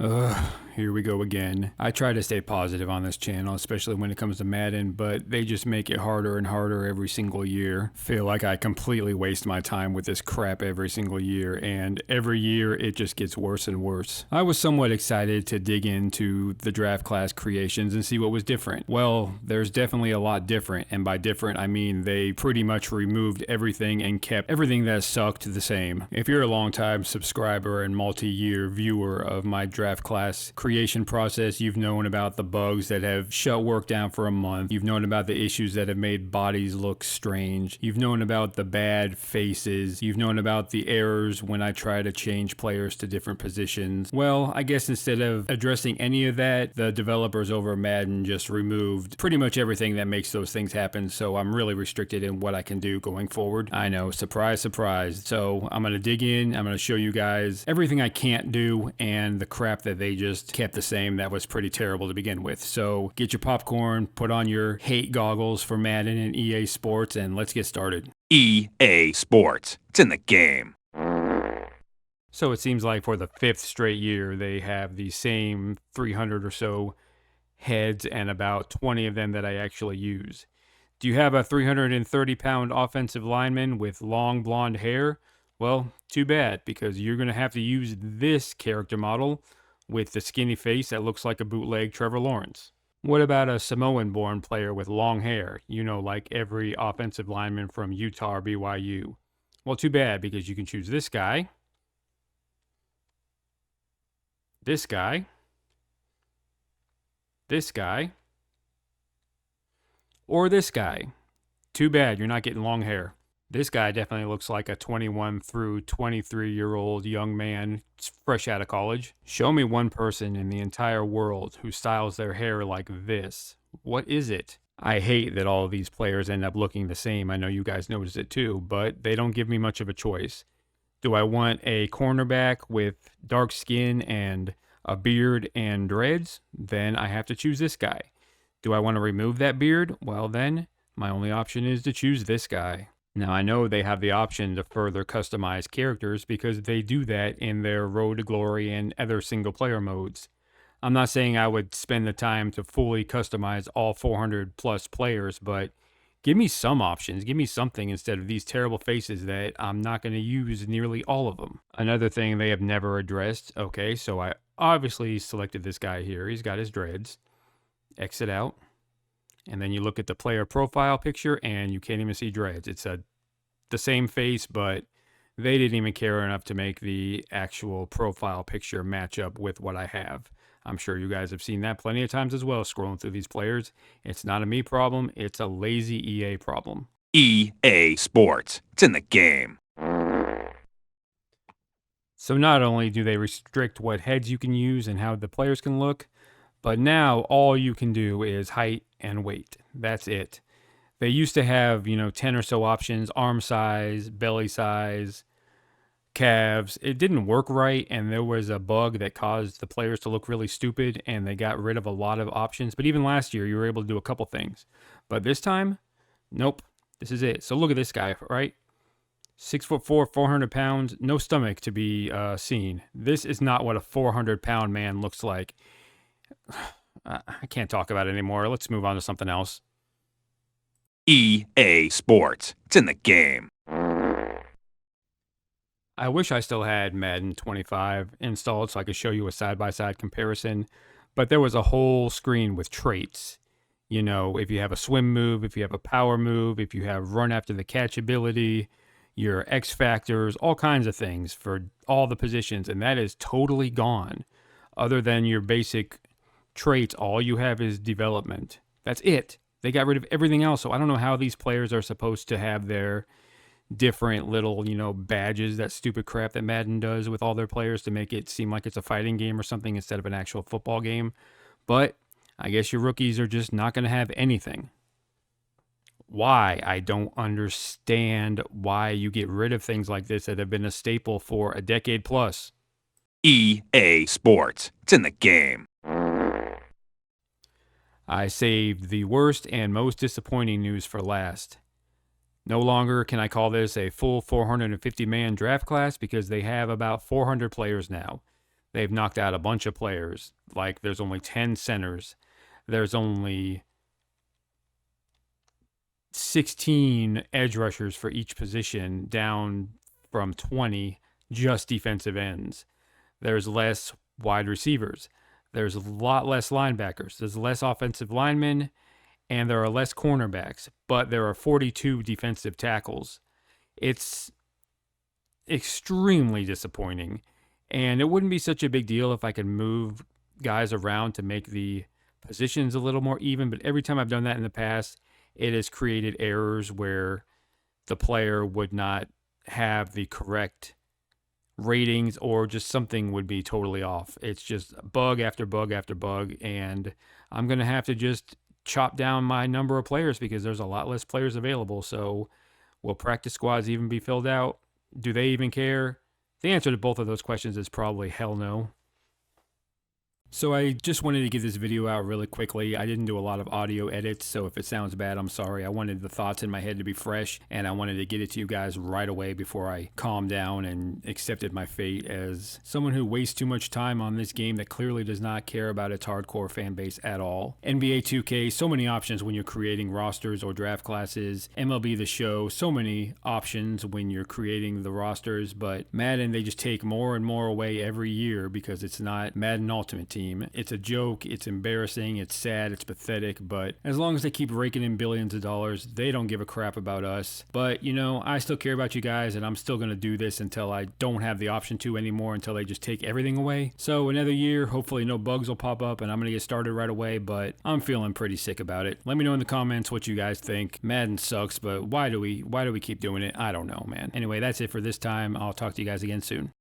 Ugh, here we go again. I try to stay positive on this channel, especially when it comes to Madden, but they just make it harder and harder every single year. Feel like I completely waste my time with this crap every single year, and every year it just gets worse and worse. I was somewhat excited to dig into the draft class creations and see what was different. Well, there's definitely a lot different, and by different I mean they pretty much removed everything and kept everything that sucked the same. If you're a long-time subscriber and multi-year viewer of my draft class creation process, you've known about the bugs that have shut work down for a month. You've known about the issues that have made bodies look strange. You've known about the bad faces. You've known about the errors when I try to change players to different positions. Well, I guess instead of addressing any of that, the developers over Madden just removed pretty much everything that makes those things happen, so I'm really restricted in what I can do going forward. I know, surprise, surprise. So I'm going to dig in. I'm going to show you guys everything I can't do and the crap that they just kept the same that was pretty terrible to begin with. So get your popcorn, put on your hate goggles for Madden and EA Sports, and let's get started. EA Sports. It's in the game. So it seems like for the 5th straight year, they have the same 300 or so heads and about 20 of them that I actually use. Do you have a 330-pound offensive lineman with long blonde hair? Well, too bad, because you're going to have to use this character model with the skinny face that looks like a bootleg Trevor Lawrence. What about a Samoan-born player with long hair? You know, like every offensive lineman from Utah or BYU. Well, too bad, because you can choose this guy, this guy, this guy, or this guy. Too bad you're not getting long hair. This guy definitely looks like a 21 through 23-year-old young man fresh out of college. Show me one person in the entire world who styles their hair like this. What is it? I hate that all of these players end up looking the same. I know you guys notice it too, but they don't give me much of a choice. Do I want a cornerback with dark skin and a beard and dreads? Then I have to choose this guy. Do I want to remove that beard? Well then, my only option is to choose this guy. Now, I know they have the option to further customize characters because they do that in their Road to Glory and other single-player modes. I'm not saying I would spend the time to fully customize all 400 plus players, but give me some options. Give me something instead of these terrible faces that I'm not going to use nearly all of them. Another thing they have never addressed. Okay, so I obviously selected this guy here. He's got his dreads. Exit out. And then you look at the player profile picture and you can't even see dreads. It's the same face, but they didn't even care enough to make the actual profile picture match up with what I have. I'm sure you guys have seen that plenty of times as well, scrolling through these players. It's not a me problem, it's a lazy EA problem. EA Sports. It's in the game. So not only do they restrict what heads you can use and how the players can look, but now all you can do is height and weight. That's it. They used to have, 10 or so options: arm size, belly size, calves. It didn't work right, and there was a bug that caused the players to look really stupid, and they got rid of a lot of options. But even last year, you were able to do a couple things. But this time, nope. This is it. So look at this guy, right? 6'4", 400 pounds, no stomach to be seen. This is not what a 400-pound man looks like. I can't talk about it anymore. Let's move on to something else. EA Sports. It's in the game. I wish I still had Madden 25 installed so I could show you a side-by-side comparison, but there was a whole screen with traits. You know, if you have a swim move, if you have a power move, if you have run after the catch ability, your X factors, all kinds of things for all the positions, and that is totally gone. Other than your basic traits, all you have is development. That's it. They got rid of everything else, so I don't know how these players are supposed to have their different little, badges, that stupid crap that Madden does with all their players to make it seem like it's a fighting game or something instead of an actual football game. But I guess your rookies are just not going to have anything. Why? I don't understand why you get rid of things like this that have been a staple for a decade plus. EA Sports. It's in the game. I saved the worst and most disappointing news for last. No longer can I call this a full 450-man draft class because they have about 400 players now. They've knocked out a bunch of players. Like there's only 10 centers. There's only 16 edge rushers for each position, down from 20 just defensive ends. There's less wide receivers. There's a lot less linebackers. There's less offensive linemen, and there are less cornerbacks, but there are 42 defensive tackles. It's extremely disappointing, and it wouldn't be such a big deal if I could move guys around to make the positions a little more even, but every time I've done that in the past, it has created errors where the player would not have the correct ratings, or just something would be totally off. It's just bug after bug after bug, and I'm going to have to just chop down my number of players because there's a lot less players available. So will practice squads even be filled out? Do they even care? The answer to both of those questions is probably hell no. So I just wanted to get this video out really quickly. I didn't do a lot of audio edits, so if it sounds bad, I'm sorry. I wanted the thoughts in my head to be fresh, and I wanted to get it to you guys right away before I calmed down and accepted my fate as someone who wastes too much time on this game that clearly does not care about its hardcore fan base at all. NBA 2K, so many options when you're creating rosters or draft classes. MLB The Show, so many options when you're creating the rosters, but Madden, they just take more and more away every year because it's not Madden Ultimate Team. It's a joke, it's embarrassing, it's sad, it's pathetic, but as long as they keep raking in billions of dollars, they don't give a crap about us. But, you know, I still care about you guys, and I'm still going to do this until I don't have the option to anymore, until they just take everything away. So another year, hopefully no bugs will pop up, and I'm going to get started right away, but I'm feeling pretty sick about it. Let me know in the comments what you guys think. Madden sucks, but why do we keep doing it? I don't know, man. Anyway, that's it for this time. I'll talk to you guys again soon.